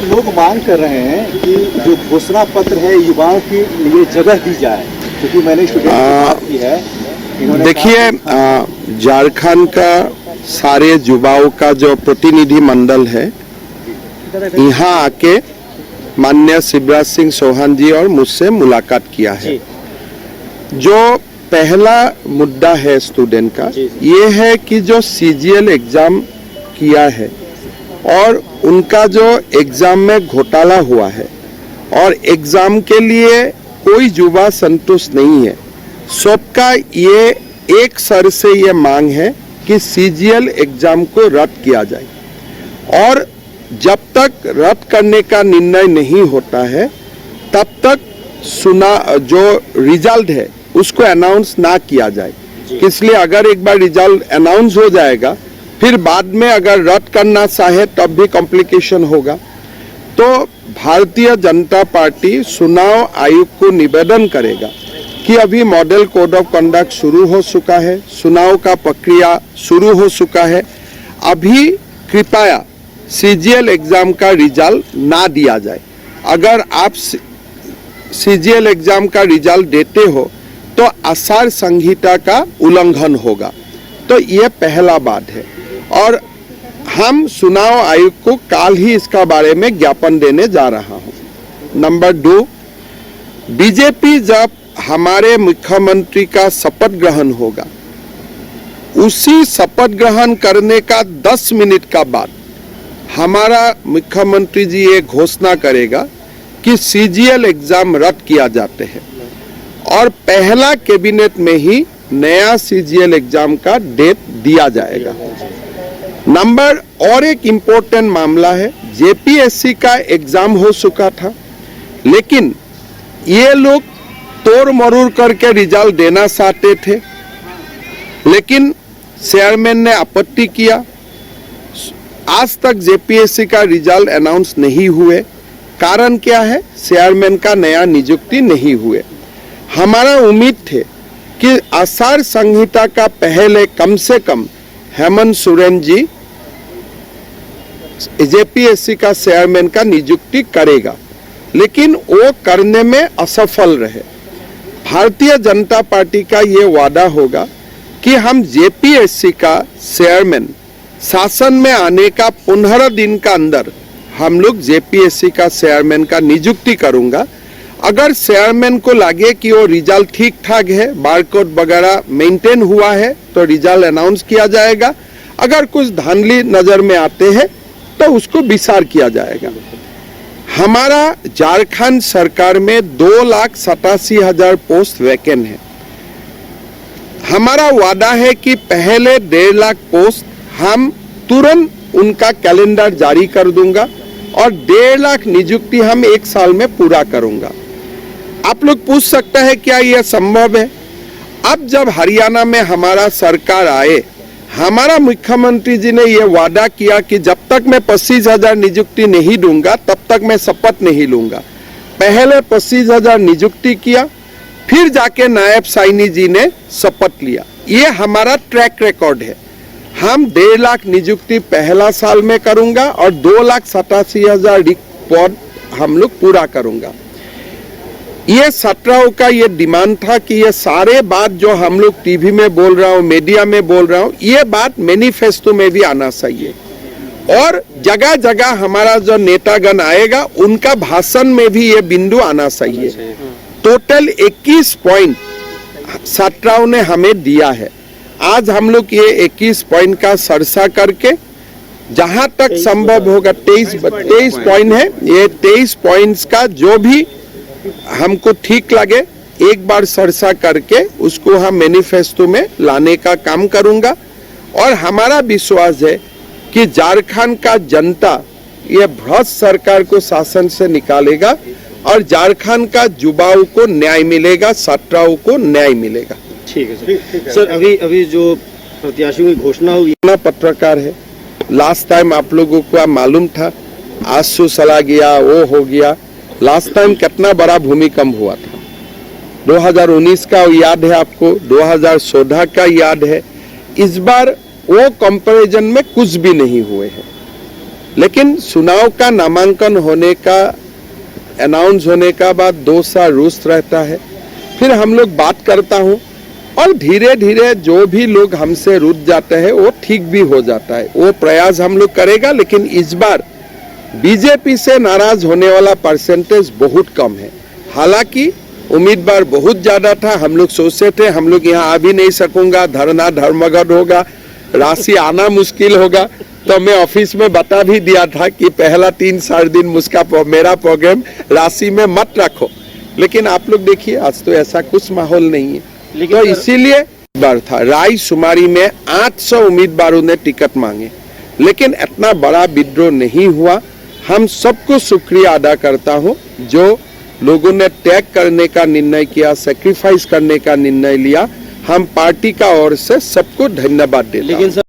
लोग मांग कर रहे हैं कि जो घोषणा पत्र है युवाओं के लिए जगह दी जाए, क्योंकि मैंने स्टूडेंट से बात की है। देखिए, झारखंड का सारे युवाओं का जो प्रतिनिधि मंडल है यहाँ आके माननीय शिवराज सिंह चौहान जी और मुझसे मुलाकात किया है। जो पहला मुद्दा है स्टूडेंट का, ये है कि जो सीजीएल एग्जाम किया है और उनका जो एग्जाम में घोटाला हुआ है और एग्जाम के लिए कोई युवा संतुष्ट नहीं है। सबका ये एक सर से ये मांग है कि सीजीएल एग्जाम को रद्द किया जाए, और जब तक रद्द करने का निर्णय नहीं होता है तब तक जो रिजल्ट है उसको अनाउंस ना किया जाए। इसलिए अगर एक बार रिजल्ट अनाउंस हो जाएगा फिर बाद में अगर रद्द करना चाहे तब भी कॉम्प्लिकेशन होगा। तो भारतीय जनता पार्टी चुनाव आयोग को निवेदन करेगा कि अभी मॉडल कोड ऑफ कंडक्ट शुरू हो चुका है, चुनाव का प्रक्रिया शुरू हो चुका है, अभी कृपया सीजीएल एग्जाम का रिजल्ट ना दिया जाए। अगर आप सीजीएल एग्जाम का रिजल्ट देते हो तो आचार संहिता का उल्लंघन होगा। तो ये पहला बात है, और हम चुनाव आयोग को कल ही इसका बारे में ज्ञापन देने जा रहा हूं। नंबर 2, बीजेपी जब हमारे मुख्यमंत्री का शपथ ग्रहण होगा, उसी शपथ ग्रहण करने का 10 मिनट का बाद हमारा मुख्यमंत्री जी ये घोषणा करेगा कि सीजीएल एग्जाम रद्द किया जाते हैं, और पहला कैबिनेट में ही नया सीजीएल एग्जाम का डेट दिया जाएगा। नंबर और एक इम्पोर्टेंट मामला है, जेपीएससी का एग्जाम हो चुका था, लेकिन ये लोग तोड़ मरोड़ करके रिजल्ट देना चाहते थे, लेकिन चेयरमैन ने आपत्ति किया। आज तक जेपीएससी का रिजल्ट अनाउंस नहीं हुए। कारण क्या है? चेयरमैन का नया नियुक्ति नहीं हुए। हमारा उम्मीद थे कि आचार संहिता का पहले कम से कम हेमंत सोरेन जी जेपीएससी का चेयरमैन का नियुक्ति करेगा, लेकिन वो करने में असफल रहे। भारतीय जनता पार्टी का ये वादा होगा कि हम जेपीएससी का चेयरमैन शासन में आने का 15 दिन का अंदर हम लोग जेपीएससी का चेयरमैन का नियुक्ति करूंगा। अगर चेयरमैन को लगे कि वो रिजल्ट ठीक ठाक है, बारकोड वगैरह मेंटेन हुआ है, तो रिजल्ट अनाउंस किया जाएगा। अगर कुछ धांधली नजर में आते हैं तो उसको विचार किया जाएगा। हमारा झारखंड सरकार में 2,87,000 पोस्ट वैकेंट है। हमारा वादा है कि पहले 1.5 लाख पोस्ट हम तुरंत उनका कैलेंडर जारी कर दूंगा, और 1.5 लाख नियुक्ति हम 1 साल में पूरा करूंगा। आप लोग पूछ सकते हैं क्या यह संभव है? अब जब हरियाणा में हमारा सरकार आए, हमारा मुख्यमंत्री जी ने यह वादा किया कि जब तक मैं 25,000 नियुक्ति नहीं दूंगा तब तक मैं शपथ नहीं लूंगा। पहले 25,000 नियुक्ति किया, फिर जाके नायब साइनी जी ने शपथ लिया। ये हमारा ट्रैक रिकॉर्ड है। हम 1.5 लाख नियुक्ति पहला साल में करूंगा और 2,87,000 पद हम लोग पूरा करूंगा। ये 17 का ये डिमांड था कि ये सारे बात जो हम लोग टीवी में बोल रहा हूँ, मीडिया में बोल रहा हूँ, ये बात मैनिफेस्टो में भी आना चाहिए, और जगह जगह हमारा जो नेतागण आएगा उनका भाषण में भी ये बिंदु आना चाहिए। टोटल 21 पॉइंट 17 ने हमें दिया है। आज हम लोग ये 21 पॉइंट का चर्चा करके जहां तक संभव होगा 23 पॉइंट है, ये 23 पॉइंट्स का जो भी हमको ठीक लगे एक बार चर्चा करके उसको हम मैनिफेस्टो में लाने का काम करूंगा। और हमारा विश्वास है कि झारखंड का जनता ये भ्रष्ट सरकार को शासन से निकालेगा और झारखंड का युवाओं को न्याय मिलेगा, छात्राओं को न्याय मिलेगा। ठीक है सर। अभी जो प्रत्याशियों की घोषणा हुई, पत्रकार है, लास्ट टाइम आप लोगों को मालूम था, आंसू चला गया, वो हो गया। लास्ट टाइम कितना बड़ा भूमिकंप हुआ था, 2019 का याद है आपको, 2014 का याद है। इस बार वो कंपैरिजन में कुछ भी नहीं हुए हैं। लेकिन चुनाव का नामांकन होने का अनाउंस होने का बाद 2 साल रुस्त रहता है, फिर हम लोग बात करता हूँ और धीरे धीरे जो भी लोग हमसे रुक जाते हैं वो ठीक भी हो जाता है। वो प्रयास हम लोग करेगा, लेकिन इस बार बीजेपी से नाराज होने वाला परसेंटेज बहुत कम है। हालांकि उम्मीदवार बहुत ज्यादा था, हम लोग सोचते थे हम लोग यहाँ आ भी नहीं सकूंगा, धरना धर्मघट होगा, राशि आना मुश्किल होगा, तो मैं ऑफिस में बता भी दिया था कि पहला 3-4 दिन मेरा प्रोग्राम राशि में मत रखो। लेकिन आप लोग देखिए आज तो ऐसा कुछ माहौल नहीं है, तो इसीलिए बार था रायसुमारी में 800 उम्मीदवारों ने टिकट मांगे, लेकिन इतना बड़ा विद्रोह नहीं हुआ। हम सबको शुक्रिया अदा करता हूँ जो लोगों ने त्याग करने का निर्णय किया, सेक्रीफाइस करने का निर्णय लिया। हम पार्टी का ओर से सबको धन्यवाद देते हैं।